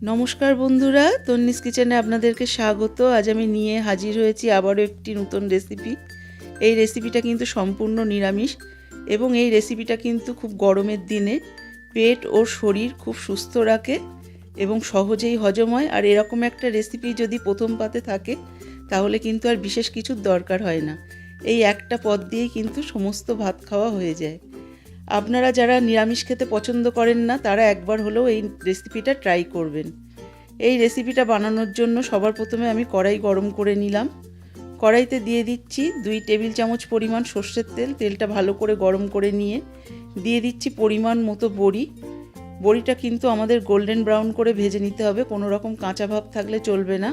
নমস্কার বন্ধুরা, তন্নিস কিচেনে আপনাদেরকে স্বাগত। আজ আমি নিয়ে হাজির হয়েছি আবারও একটি নতুন রেসিপি। এই রেসিপিটা কিন্তু সম্পূর্ণ নিরামিষ এবং এই রেসিপিটা কিন্তু খুব গরমের দিনে পেট ও শরীর খুব সুস্থ রাখে এবং সহজেই হজম হয়। আর এরকম একটা রেসিপি যদি প্রথম পাতে থাকে তাহলে কিন্তু আর বিশেষ কিছুর দরকার হয় না। এই একটা পদ দিয়েই কিন্তু সমস্ত ভাত খাওয়া হয়ে যায়। আপনারা যারা নিরামিষ খেতে পছন্দ করেন না তারা একবার হলেও এই রেসিপিটা ট্রাই করবেন। এই রেসিপিটা বানানোর জন্য সবার প্রথমে আমি কড়াই গরম করে নিলাম। কড়াইতে দিয়ে দিচ্ছি 2 টেবিল চামচ পরিমাণ সর্ষের তেল। তেলটা ভালো করে গরম করে নিয়ে দিয়ে দিচ্ছি পরিমাণ মতো বড়ি। বড়িটা কিন্তু আমাদের গোল্ডেন ব্রাউন করে ভেজে নিতে হবে, কোনো রকম কাঁচা ভাব থাকলে চলবে না।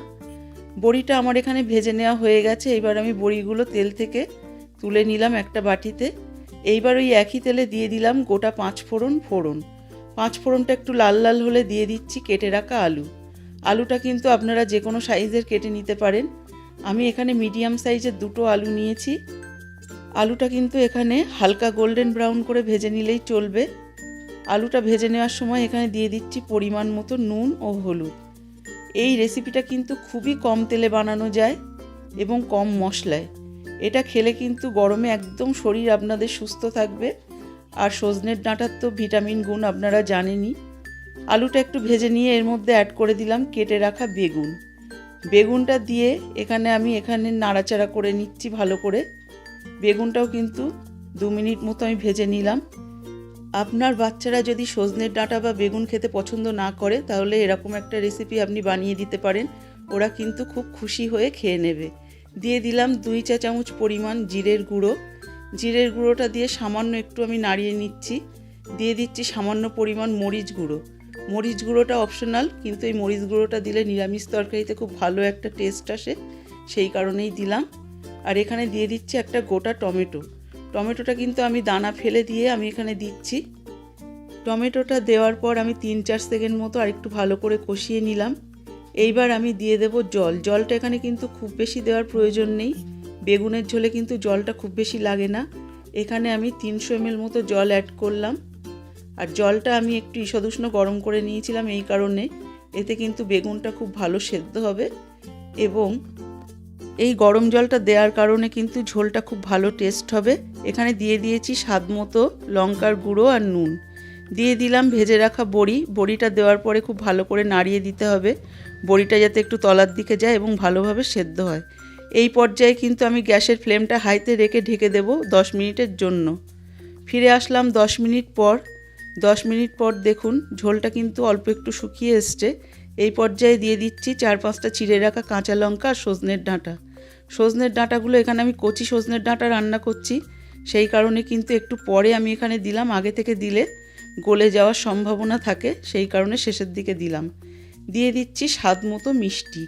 বড়িটা আমার এখানে ভেজে নেওয়া হয়ে গেছে। এবার আমি বড়িগুলো তেল থেকে তুলে নিলাম একটা বাটিতে। এইবার ওই একই তেলে দিয়ে দিলাম গোটা 5 ফোড়ন। 5 ফোড়নটা একটু লাল লাল হলে দিয়ে দিচ্ছি কেটে রাখা আলু। আলুটা কিন্তু আপনারা যে কোনো সাইজের কেটে নিতে পারেন। আমি এখানে মিডিয়াম সাইজের 2টো আলু নিয়েছি। আলুটা কিন্তু এখানে হালকা গোল্ডেন ব্রাউন করে ভেজে নিলেই চলবে। আলুটা ভেজে নেওয়ার সময় এখানে দিয়ে দিচ্ছি পরিমাণ মতো নুন ও হলুদ। এই রেসিপিটা কিন্তু খুবই কম তেলে বানানো যায় এবং কম মশলায়। এটা খেলে কিন্তু গরমে একদম শরীর আপনাদের সুস্থ থাকবে। আর সজনের ডাঁটার তো ভিটামিন গুণ আপনারা জানেনই। আলুটা একটু ভেজে নিয়ে এর মধ্যে অ্যাড করে দিলাম কেটে রাখা বেগুন। বেগুনটা দিয়ে আমি নাড়াচাড়া করে নিচ্ছি ভালো করে। বেগুনটাও কিন্তু 2 মিনিট মতো আমি ভেজে নিলাম। আপনার বাচ্চারা যদি সজনের ডাঁটা বা বেগুন খেতে পছন্দ না করে তাহলে এরকম একটা রেসিপি আপনি বানিয়ে দিতে পারেন, ওরা কিন্তু খুব খুশি হয়ে খেয়ে নেবে। দিয়ে দিলাম 2 চা চামচ পরিমাণ জিরের গুঁড়ো। জিরের গুঁড়োটা দিয়ে সামান্য একটু আমি নাড়িয়ে নিচ্ছি। দিয়ে দিচ্ছি সামান্য পরিমাণ মরিচ গুঁড়ো। মরিচ গুঁড়োটা অপশনাল, কিন্তু এই মরিচ গুঁড়োটা দিলে নিরামিষ তরকারিতে খুব ভালো একটা টেস্ট আসে, সেই কারণেই দিলাম। আর এখানে দিয়ে দিচ্ছি একটা গোটা টমেটো। টমেটোটা কিন্তু আমি দানা ফেলে দিয়ে আমি এখানে দিচ্ছি। টমেটোটা দেওয়ার পর আমি 3-4 সেকেন্ড মতো আরেকটু ভালো করে কষিয়ে নিলাম। এইবার আমি দিয়ে দেব জল। জলটা এখানে কিন্তু খুব বেশি দেওয়ার প্রয়োজন নেই, বেগুনের ঝোলে কিন্তু জলটা খুব বেশি লাগে না। এখানে আমি 300 ml মতো জল অ্যাড করলাম। আর জলটা আমি একটু ঈষদুষ্ণ গরম করে নিয়েছিলাম এই কারণে, এতে কিন্তু বেগুনটা খুব ভালো সেদ্ধ হবে এবং এই গরম জলটা দেওয়ার কারণে কিন্তু ঝোলটা খুব ভালো টেস্ট হবে। এখানে দিয়ে দিয়েছি স্বাদ মতো লঙ্কার গুঁড়ো আর নুন। দিয়ে দিলাম ভেজে রাখা বড়ি। বড়িটা দেওয়ার পরে খুব ভালো করে নাড়িয়ে দিতে হবে, বড়িটা যাতে একটু তলার দিকে যায় এবং ভালোভাবে সেদ্ধ হয়। এই পর্যায়ে কিন্তু আমি গ্যাসের ফ্লেমটা হাইতে রেখে ঢেকে দেব 10 মিনিটের জন্য। ফিরে আসলাম 10 মিনিট পর। 10 মিনিট পর দেখুন ঝোলটা কিন্তু অল্প একটু শুকিয়ে এসছে। এই পর্যায়ে দিয়ে দিচ্ছি 4-5টা চিড়ে রাখা কাঁচা লঙ্কা আর সজনের ডাঁটা। সজনের ডাঁটাগুলো এখানে আমি কচি সজনের ডাঁটা রান্না করছি, সেই কারণে কিন্তু একটু পরে আমি এখানে দিলাম। আগে থেকে দিলে গলে যাওয়ার সম্ভাবনা থাকে, সেই কারণে শেষের দিকে দিলাম। দিয়ে দিচ্ছি স্বাদ মতো মিষ্টি।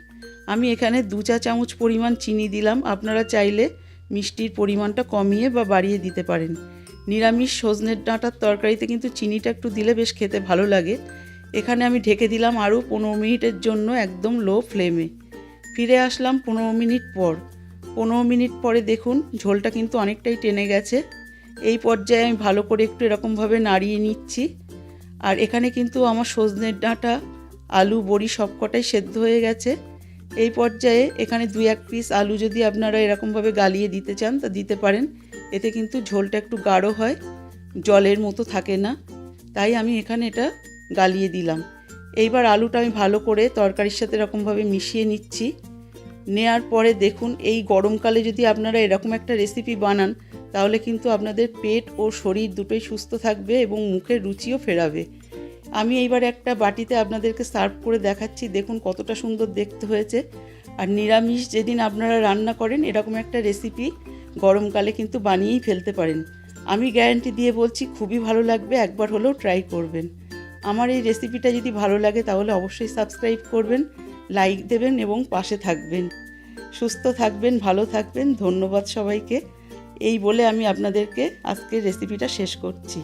আমি এখানে 2 চা চামচ পরিমাণ চিনি দিলাম। আপনারা চাইলে মিষ্টির পরিমাণটা কমিয়ে বা বাড়িয়ে দিতে পারেন। নিরামিষ সজনের ডাঁটার তরকারিতে কিন্তু চিনিটা একটু দিলে বেশ খেতে ভালো লাগে। এখানে আমি ঢেকে দিলাম আরও 15 মিনিটের জন্য একদম লো ফ্লেমে। ফিরে আসলাম 15 মিনিট পর। 15 মিনিট পরে দেখুন ঝোলটা কিন্তু অনেকটাই টেনে গেছে। এই পর্যায়ে আমি ভালো করে একটু এরকমভাবে নাড়িয়ে নিচ্ছি। আর এখানে কিন্তু আমার সজনের ডাঁটা, আলু, বড়ি সবকটাই সেদ্ধ হয়ে গেছে। এই পর্যায়ে এখানে 2-1 পিস আলু যদি আপনারা এরকমভাবে গালিয়ে দিতে চান তা দিতে পারেন, এতে কিন্তু ঝোলটা একটু গাঢ় হয়, জলের মতো থাকে না, তাই আমি এখানে এটা গালিয়ে দিলাম। এইবার আলুটা আমি ভালো করে তরকারির সাথে এরকমভাবে মিশিয়ে নিচ্ছি। নেয়ার পরে দেখুন এই গরমকালে যদি আপনারা এরকম একটা রেসিপি বানান তাহলে কিন্তু আপনাদের পেট ও শরীর দুটোই সুস্থ থাকবে এবং মুখের রুচিও ফেরাবে। আমি এইবার একটা বাটিতে আপনাদেরকে সার্ভ করে দেখাচ্ছি। দেখুন কতটা সুন্দর দেখতে হয়েছে। আর নিরামিষ যেদিন আপনারা রান্না করেন এরকম একটা রেসিপি গরমকালে কিন্তু বানিয়েই ফেলতে পারেন। আমি গ্যারান্টি দিয়ে বলছি খুবই ভালো লাগবে, একবার হলেও ট্রাই করবেন। আমার এই রেসিপিটা যদি ভালো লাগে তাহলে অবশ্যই সাবস্ক্রাইব করবেন, লাইক দেবেন এবং পাশে থাকবেন। সুস্থ থাকবেন, ভালো থাকবেন। ধন্যবাদ সবাইকে। এই বলে আমি আপনাদেরকে আজকের রেসিপিটা শেষ করছি।